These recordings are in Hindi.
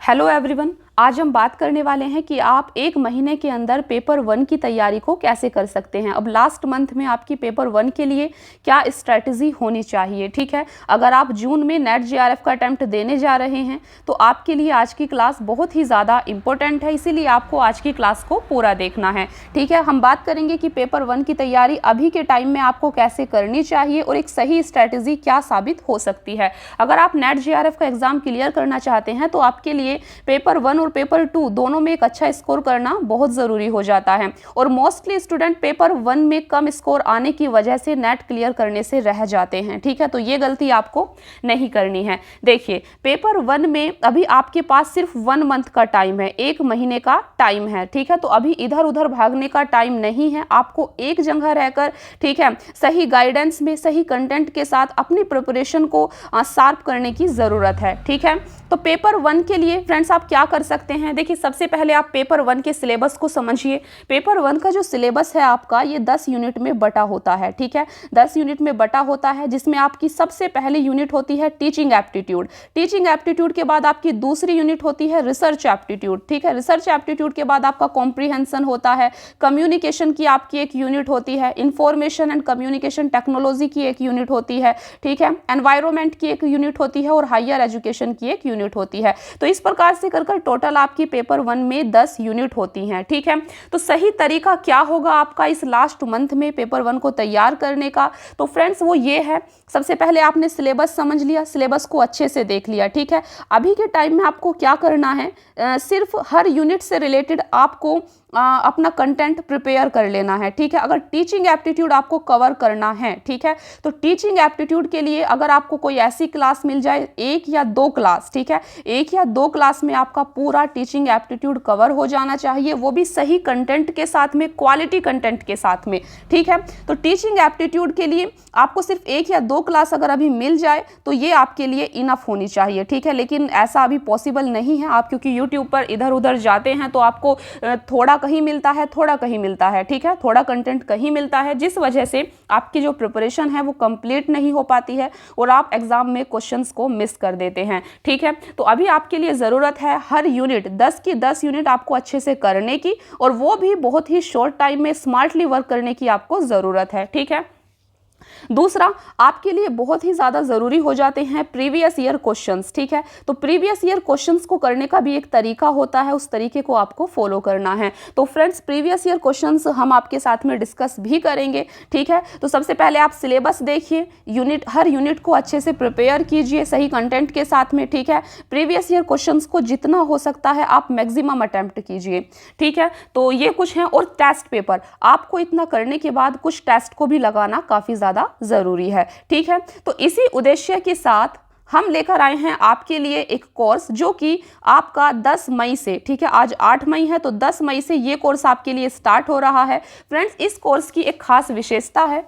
हेलो एवरीवन, आज हम बात करने वाले हैं कि आप एक महीने के अंदर पेपर 1 की तैयारी को कैसे कर सकते हैं। अब लास्ट मंथ में आपकी पेपर 1 के लिए क्या स्ट्रैटेजी होनी चाहिए, ठीक है। अगर आप जून में नेट जेआरएफ का अटेम्प्ट देने जा रहे हैं तो आपके लिए आज की क्लास बहुत ही ज़्यादा इंपॉर्टेंट है, इसीलिए आपको आज की क्लास को पूरा देखना है, ठीक है। हम बात करेंगे कि पेपर 1 की तैयारी अभी के टाइम में आपको कैसे करनी चाहिए और एक सही स्ट्रैटेजी क्या साबित हो सकती है। अगर आप नेट जेआरएफ का एग्जाम क्लियर करना चाहते हैं तो आपके लिए पेपर 1 और पेपर 2 दोनों में एक अच्छा स्कोर करना बहुत ज़रूरी हो जाता है और मोस्टली स्टूडेंट पेपर 1 में कम स्कोर आने की वजह से नेट क्लियर करने से रह जाते हैं, ठीक है। तो ये गलती आपको नहीं करनी है। देखिए, पेपर 1 में अभी आपके पास सिर्फ 1 मंथ का टाइम है, 1 महीने का टाइम है, ठीक है। तो अभी इधर उधर भागने का टाइम नहीं है, आपको एक जगह रहकर, ठीक है, सही गाइडेंस में सही कंटेंट के साथ अपनी प्रिपरेशन को शार्प करने की ज़रूरत है, ठीक है। तो पेपर 1 के लिए फ्रेंड्स आप क्या कर सकते हैं। देखिए, सबसे पहले आप पेपर 1 के सिलेबस को समझिए। पेपर 1 का जो सिलेबस है आपका, ये 10 यूनिट में बटा होता है, ठीक है। 10 यूनिट में बटा होता है, जिसमें आपकी सबसे पहली यूनिट होती है टीचिंग एप्टीट्यूड। टीचिंग एप्टीट्यूड के बाद आपकी दूसरी यूनिट होती है रिसर्च एप्टीट्यूड, ठीक है। रिसर्च एप्टीट्यूड के बाद आपका कॉम्प्रीहेंशन होता है, कम्युनिकेशन की आपकी एक यूनिट होती है, इंफॉर्मेशन एंड कम्युनिकेशन टेक्नोलॉजी की एक यूनिट होती है, ठीक है, एनवायरमेंट की एक यूनिट होती है और हायर एजुकेशन की एक यूनिट होती है। तो इस प्रकार से कर टोटल आपकी पेपर 1 में 10 यूनिट होती हैं, ठीक है। तो सही तरीका क्या होगा आपका इस लास्ट मंथ में पेपर 1 को तैयार करने का, तो फ्रेंड्स वो ये है, सबसे पहले आपने सिलेबस समझ लिया, सिलेबस को अच्छे से देख लिया, ठीक है। अभी के टाइम में आपको क्या करना है, सिर्फ हर यूनिट से रिलेटेड आपको अपना कंटेंट प्रिपेयर कर लेना है, ठीक है। अगर टीचिंग एप्टीट्यूड आपको कवर करना है, ठीक है, तो टीचिंग एप्टीट्यूड के लिए अगर आपको कोई ऐसी क्लास मिल जाए, 1 या 2 क्लास, ठीक है, 1 या 2 क्लास में आपका पूरा टीचिंग एप्टीट्यूड कवर हो जाना चाहिए, वो भी सही कंटेंट के साथ में, क्वालिटी कंटेंट के साथ में, ठीक है। तो टीचिंग एप्टीट्यूड के लिए आपको सिर्फ 1 या 2 क्लास अगर अभी मिल जाए तो ये आपके लिए इनफ होनी चाहिए, ठीक है। लेकिन ऐसा अभी पॉसिबल नहीं है, आप क्योंकि यूट्यूब पर इधर उधर जाते हैं तो आपको थोड़ा कहीं मिलता है, थोड़ा कहीं मिलता है, ठीक है, थोड़ा कंटेंट कहीं मिलता है, जिस वजह से आपकी जो प्रिपरेशन है वो कंप्लीट नहीं हो पाती है और आप एग्जाम में क्वेश्चंस को मिस कर देते हैं, ठीक है। तो अभी आपके लिए ज़रूरत है हर यूनिट 10 की 10 यूनिट आपको अच्छे से करने की, और वो भी बहुत ही शॉर्ट टाइम में स्मार्टली वर्क करने की आपको ज़रूरत है, ठीक है। दूसरा, आपके लिए बहुत ही ज़्यादा ज़रूरी हो जाते हैं प्रीवियस ईयर क्वेश्चंस, ठीक है। तो प्रीवियस ईयर क्वेश्चंस को करने का भी एक तरीका होता है, उस तरीके को आपको फॉलो करना है। तो फ्रेंड्स, प्रीवियस ईयर क्वेश्चंस हम आपके साथ में डिस्कस भी करेंगे, ठीक है। तो सबसे पहले आप सिलेबस देखिए, हर यूनिट को अच्छे से प्रिपेयर कीजिए सही कंटेंट के साथ में, ठीक है। प्रीवियस ईयर क्वेश्चंस को जितना हो सकता है आप मैक्सिमम अटेम्प्ट कीजिए, ठीक है। तो ये कुछ है, और टेस्ट पेपर आपको इतना करने के बाद कुछ टेस्ट को भी लगाना काफ़ी ज़्यादा जरूरी है, ठीक है। तो इसी उद्देश्य के साथ हम लेकर आए हैं आपके लिए एक कोर्स, जो कि आपका 10 मई से, ठीक है, आज 8 मई है, तो 10 मई से ये कोर्स आपके लिए स्टार्ट हो रहा है। फ्रेंड्स, इस कोर्स की एक खास विशेषता है।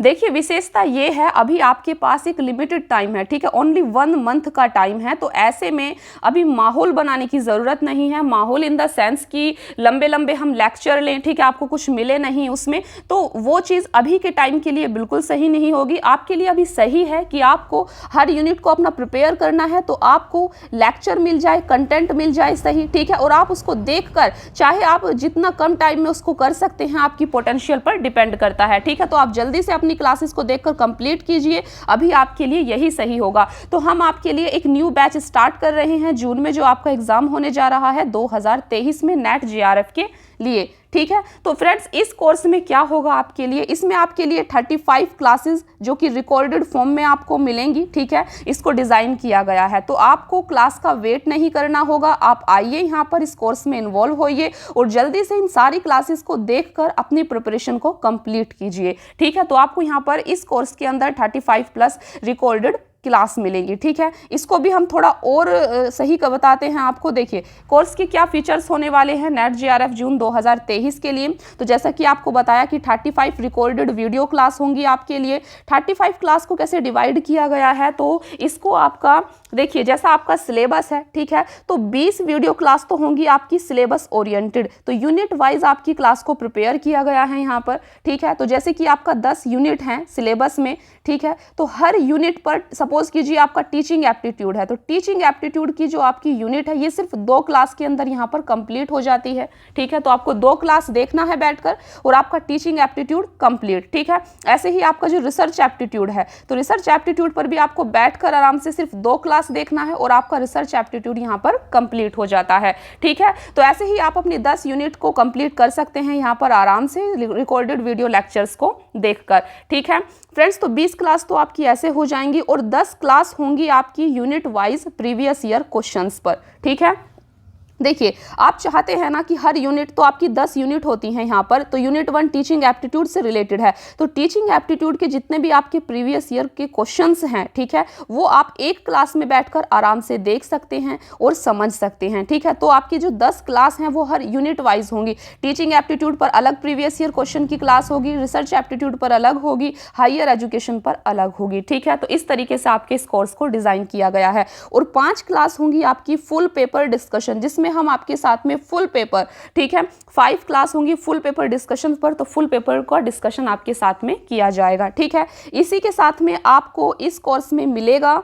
देखिए, विशेषता ये है, अभी आपके पास एक लिमिटेड टाइम है, ठीक है, ओनली 1 मंथ का टाइम है। तो ऐसे में अभी माहौल बनाने की ज़रूरत नहीं है, माहौल इन द सेंस कि लंबे लंबे हम लेक्चर लें, ठीक है, आपको कुछ मिले नहीं उसमें, तो वो चीज़ अभी के टाइम के लिए बिल्कुल सही नहीं होगी। आपके लिए अभी सही है कि आपको हर यूनिट को अपना प्रिपेयर करना है, तो आपको लेक्चर मिल जाए, कंटेंट मिल जाए सही, ठीक है, और आप उसको देख कर, चाहे आप जितना कम टाइम में उसको कर सकते हैं, आपकी पोटेंशियल पर डिपेंड करता है, ठीक है। तो आप जल्दी से अपनी क्लासेस को देखकर कंप्लीट कीजिए, अभी आपके लिए यही सही होगा। तो हम आपके लिए एक न्यू बैच स्टार्ट कर रहे हैं जून में, जो आपका एग्जाम होने जा रहा है 2023 में नेट जेआरएफ के लिए, ठीक है। तो फ्रेंड्स, इस कोर्स में क्या होगा आपके लिए, इसमें आपके लिए 35 क्लासेस जो कि रिकॉर्डेड फॉर्म में आपको मिलेंगी, ठीक है। इसको डिज़ाइन किया गया है, तो आपको क्लास का वेट नहीं करना होगा, आप आइए यहाँ पर इस कोर्स में इन्वॉल्व होइए और जल्दी से इन सारी क्लासेस को देखकर अपनी प्रिपरेशन को कंप्लीट कीजिए, ठीक है। तो आपको यहाँ पर इस कोर्स के अंदर 35+ रिकॉर्डेड क्लास मिलेंगी, ठीक है। इसको भी हम थोड़ा और सही का बताते हैं आपको। देखिए, कोर्स के क्या फीचर्स होने वाले हैं नेट जेआरएफ जून 2023 के लिए। तो जैसा कि आपको बताया कि 35 रिकॉर्डेड वीडियो क्लास होंगी आपके लिए। 35 क्लास को कैसे डिवाइड किया गया है, तो इसको आपका देखिए, जैसा आपका सिलेबस है, ठीक है, तो 20 वीडियो क्लास तो होंगी आपकी सिलेबस ओरिएंटेड, तो यूनिट वाइज आपकी क्लास को प्रिपेयर किया गया है यहाँ पर, ठीक है। तो जैसे कि आपका 10 यूनिट हैं सिलेबस में, ठीक है। तो हर यूनिट पर सपोज कीजिए आपका टीचिंग एप्टीट्यूड है, तो टीचिंग एप्टीट्यूड की जो आपकी यूनिट है ये सिर्फ 2 क्लास के अंदर यहाँ पर कंप्लीट हो जाती है, ठीक है। तो आपको 2 क्लास देखना है बैठकर और आपका टीचिंग एप्टीट्यूड कंप्लीट, ठीक है। ऐसे ही आपका जो रिसर्च एप्टीट्यूड है, तो रिसर्च एप्टीट्यूड पर भी आपको बैठकर आराम से सिर्फ 2 क्लास देखना है और आपका रिसर्च एप्टीट्यूड यहाँ पर कंप्लीट हो जाता है, ठीक है। तो ऐसे ही आप अपनी 10 यूनिट को कंप्लीट कर सकते हैं यहाँ पर आराम से रिकॉर्डेड वीडियो लेक्चर्स को देखकर, ठीक है फ्रेंड्स। तो 20 क्लास तो आपकी ऐसे हो जाएंगी और 10 क्लास होंगी आपकी unit wise previous year questions पर, ठीक है। देखिए आप चाहते हैं ना कि हर यूनिट, तो आपकी 10 यूनिट होती हैं यहाँ पर, तो यूनिट 1 टीचिंग एप्टीट्यूड से रिलेटेड है, तो टीचिंग एप्टीट्यूड के जितने भी आपके प्रीवियस ईयर के क्वेश्चंस हैं, ठीक है, वो आप एक क्लास में बैठकर आराम से देख सकते हैं और समझ सकते हैं, ठीक है। तो आपकी जो 10 क्लास हैं वो हर यूनिट वाइज होंगी। टीचिंग एप्टीट्यूड पर अलग प्रीवियस ईयर क्वेश्चन की क्लास होगी, रिसर्च एप्टीट्यूड पर अलग होगी, हायर एजुकेशन पर अलग होगी, ठीक है। तो इस तरीके से आपके इस कोर्स को डिज़ाइन किया गया है और 5 क्लास होंगी आपकी फुल पेपर डिस्कशन, जिसमें हम आपके साथ में फुल पेपर, ठीक है, 5 क्लास होंगी फुल पेपर डिस्कशन पर, तो फुल पेपर का डिस्कशन आपके साथ में किया जाएगा, ठीक है। इसी के साथ में आपको इस कोर्स में मिलेगा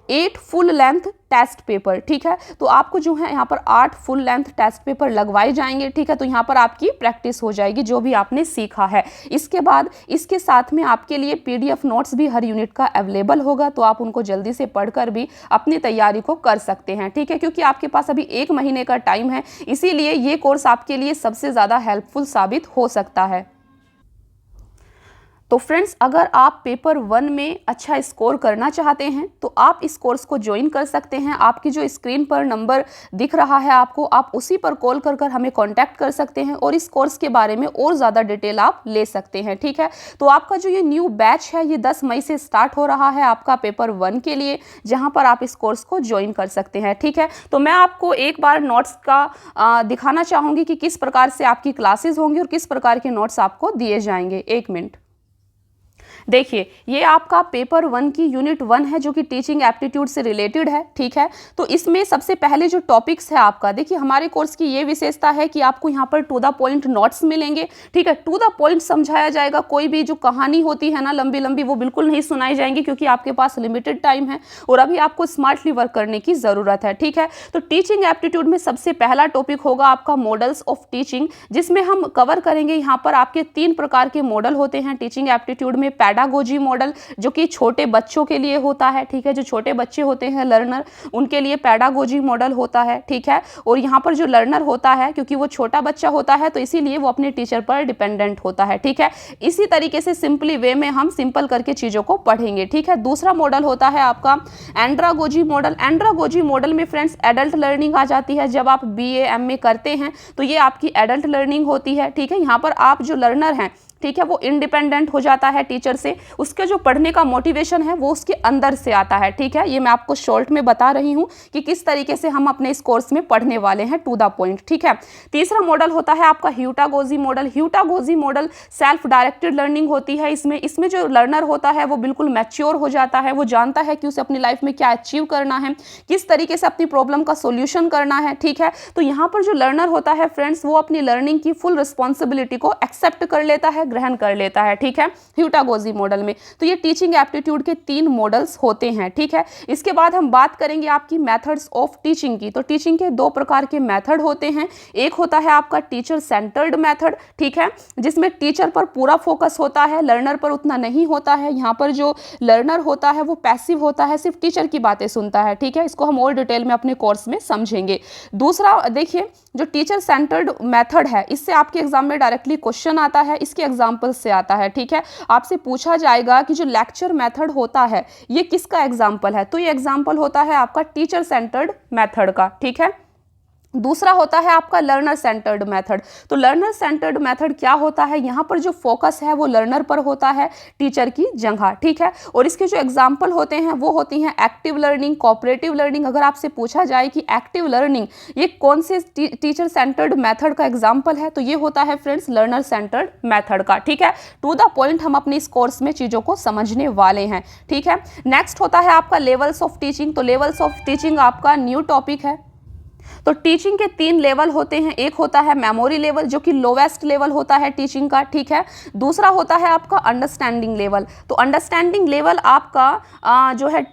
8 फुल लेंथ टेस्ट पेपर, ठीक है। तो आपको जो है यहाँ पर 8 फुल लेंथ टेस्ट पेपर लगवाए जाएंगे, ठीक है। तो यहाँ पर आपकी प्रैक्टिस हो जाएगी जो भी आपने सीखा है। इसके बाद इसके साथ में आपके लिए PDF नोट्स भी हर यूनिट का अवेलेबल होगा, तो आप उनको जल्दी से पढ़कर भी अपनी तैयारी को कर सकते हैं, ठीक है। क्योंकि आपके पास अभी 1 महीने का टाइम है, इसीलिए ये कोर्स आपके लिए सबसे ज़्यादा हेल्पफुल साबित हो सकता है। तो फ्रेंड्स, अगर आप पेपर 1 में अच्छा स्कोर करना चाहते हैं तो आप इस कोर्स को ज्वाइन कर सकते हैं। आपकी जो स्क्रीन पर नंबर दिख रहा है आपको, आप उसी पर कॉल कर हमें कांटेक्ट कर सकते हैं और इस कोर्स के बारे में और ज़्यादा डिटेल आप ले सकते हैं, ठीक है। तो आपका जो ये न्यू बैच है ये 10 मई से स्टार्ट हो रहा है आपका पेपर 1 के लिए, जहाँ पर आप इस कोर्स को ज्वाइन कर सकते हैं, ठीक है। तो मैं आपको एक बार नोट्स का दिखाना चाहूँगी कि किस प्रकार से आपकी क्लासेज होंगी और किस प्रकार के नोट्स आपको दिए जाएंगे। 1 मिनट। देखिए ये आपका पेपर 1 की यूनिट 1 है जो कि टीचिंग एप्टीट्यूड से रिलेटेड है, ठीक है। तो इसमें सबसे पहले जो टॉपिक्स है आपका, देखिए हमारे कोर्स की ये विशेषता है कि आपको यहाँ पर टू द पॉइंट नोट्स मिलेंगे, ठीक है। टू द पॉइंट समझाया जाएगा, कोई भी जो कहानी होती है ना लंबी लंबी वो बिल्कुल नहीं सुनाई जाएंगी, क्योंकि आपके पास लिमिटेड टाइम है और अभी आपको स्मार्टली वर्क करने की ज़रूरत है, ठीक है। तो टीचिंग एप्टीट्यूड में सबसे पहला टॉपिक होगा आपका मॉडल्स ऑफ टीचिंग, जिसमें हम कवर करेंगे यहाँ पर आपके 3 प्रकार के मॉडल होते हैं टीचिंग एप्टीट्यूड में। पैडागोजी मॉडल जो कि छोटे बच्चों के लिए होता है, ठीक है। जो छोटे बच्चे होते हैं लर्नर, उनके लिए पैडागोजी मॉडल होता है, ठीक है। और यहाँ पर जो लर्नर होता है, क्योंकि वो छोटा बच्चा होता है तो इसीलिए वो अपने टीचर पर डिपेंडेंट होता है, ठीक है। इसी तरीके से सिंपली वे में हम सिंपल करके चीज़ों को पढ़ेंगे, ठीक है। दूसरा मॉडल होता है आपका एंड्रागोजी मॉडल। एंड्रागोजी मॉडल में फ्रेंड्स एडल्ट लर्निंग आ जाती है। जब आप BA MA करते हैं तो ये आपकी एडल्ट लर्निंग होती है, ठीक है। यहाँ पर आप जो लर्नर हैं, ठीक है, वो इंडिपेंडेंट हो जाता है टीचर से, उसके जो पढ़ने का मोटिवेशन है वो उसके अंदर से आता है, ठीक है। ये मैं आपको शॉर्ट में बता रही हूँ कि किस तरीके से हम अपने इस कोर्स में पढ़ने वाले हैं टू द पॉइंट, ठीक है। तीसरा मॉडल होता है आपका heutagogy model. Heutagogy model self directed learning होती है। इसमें जो लर्नर होता है वो बिल्कुल मैच्योर हो जाता है, वो जानता है कि उसे अपनी लाइफ में क्या अचीव करना है, किस तरीके से अपनी प्रॉब्लम का सोल्यूशन करना है, ठीक है। तो यहाँ पर जो लर्नर होता है फ्रेंड्स, वो अपनी लर्निंग की फुल रिस्पॉन्सिबिलिटी को एक्सेप्ट कर लेता है, ग्रहण कर लेता है, ठीक है, ह्यूटागोजी मॉडल में। तो ये टीचिंग एप्टीट्यूड के 3 मॉडल्स होते हैं, ठीक है। इसके बाद हम बात करेंगे आपकी मेथड्स ऑफ टीचिंग की। तो टीचिंग के 2 प्रकार के मेथड होते हैं। एक होता है आपका टीचर सेंटर्ड मेथड, ठीक है, जिसमें टीचर पर पूरा फोकस होता है, लर्नर पर उतना नहीं होता है। यहाँ पर जो लर्नर होता है वो पैसिव होता है, सिर्फ टीचर की बातें सुनता है, ठीक है। इसको हम और डिटेल में अपने कोर्स में समझेंगे। दूसरा देखिए, जो टीचर सेंटर्ड मेथड है, इससे आपके एग्जाम में डायरेक्टली क्वेश्चन आता है, इसके एग्जाम्पल से आता है, ठीक है। आपसे पूछा जाएगा कि जो लेक्चर मेथड होता है ये किसका एग्जाम्पल है, तो ये एग्जाम्पल होता है आपका टीचर सेंटर्ड मेथड का, ठीक है। दूसरा होता है आपका लर्नर सेंटर्ड मेथड। तो लर्नर सेंटर्ड मेथड क्या होता है, यहाँ पर जो फोकस है वो लर्नर पर होता है टीचर की जगह, ठीक है। और इसके जो एग्जाम्पल होते हैं वो होती हैं एक्टिव लर्निंग, कोऑपरेटिव लर्निंग। अगर आपसे पूछा जाए कि एक्टिव लर्निंग ये कौन से टीचर सेंटर्ड मेथड का एग्जाम्पल है, तो ये होता है फ्रेंड्स लर्नर सेंटर्ड मेथड का, ठीक है। टू द पॉइंट हम अपने इस कोर्स में चीज़ों को समझने वाले हैं, ठीक है। नेक्स्ट होता है आपका लेवल्स ऑफ टीचिंग। तो लेवल्स ऑफ टीचिंग आपका न्यू टॉपिक है। तो टीचिंग के 3 लेवल होते हैं। एक होता है मेमोरी लेवल जो कि लोवेस्ट लेवल होता है टीचिंग का, ठीक है। दूसरा होता है आपका अंडरस्टैंडिंग लेवल। तो अंडरस्टैंडिंग लेवल आपका जो है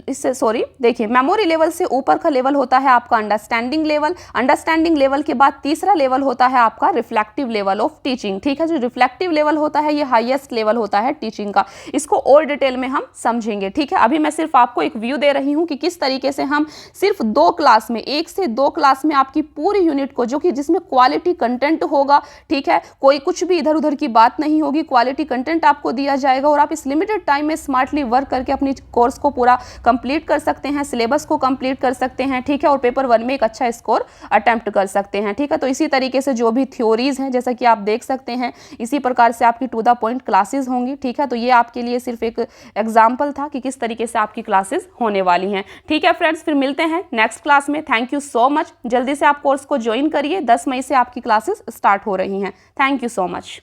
इससे देखिए मेमोरी लेवल से ऊपर का लेवल होता है आपका अंडरस्टैंडिंग लेवल। अंडरस्टैंडिंग लेवल के बाद तीसरा लेवल होता है आपका रिफ्लेक्टिव लेवल ऑफ टीचिंग, ठीक है। जो रिफ्लेक्टिव लेवल होता है ये हाईएस्ट लेवल होता है टीचिंग का। इसको और डिटेल में हम समझेंगे, ठीक है। अभी मैं सिर्फ आपको एक व्यू दे रही हूं कि किस तरीके से हम सिर्फ 2 क्लास में, 1 से 2 क्लास में आपकी पूरी यूनिट को, जो कि जिसमें क्वालिटी कंटेंट होगा, ठीक है, कोई कुछ भी इधर उधर की बात नहीं होगी, क्वालिटी कंटेंट आपको दिया जाएगा और आप इस लिमिटेड टाइम में स्मार्टली वर्क करके अपनी कोर्स को पूरा कंप्लीट कर सकते हैं, सिलेबस को कंप्लीट कर सकते हैं, ठीक है, और पेपर 1 में एक अच्छा स्कोर अटेम्प्ट कर सकते हैं, ठीक है। तो इसी तरीके से जो भी थ्योरीज हैं जैसा कि आप देख सकते हैं, इसी प्रकार से आपकी टू द पॉइंट क्लासेस होंगी, ठीक है। तो ये आपके लिए सिर्फ एक एग्जाम्पल था कि किस तरीके से आपकी क्लासेस होने वाली हैं, ठीक है फ्रेंड्स। फिर मिलते हैं नेक्स्ट क्लास में। Thank you so much. जल्दी से आप कोर्स को ज्वाइन करिए, 10 मई से आपकी क्लासेस स्टार्ट हो रही हैं। Thank you so much.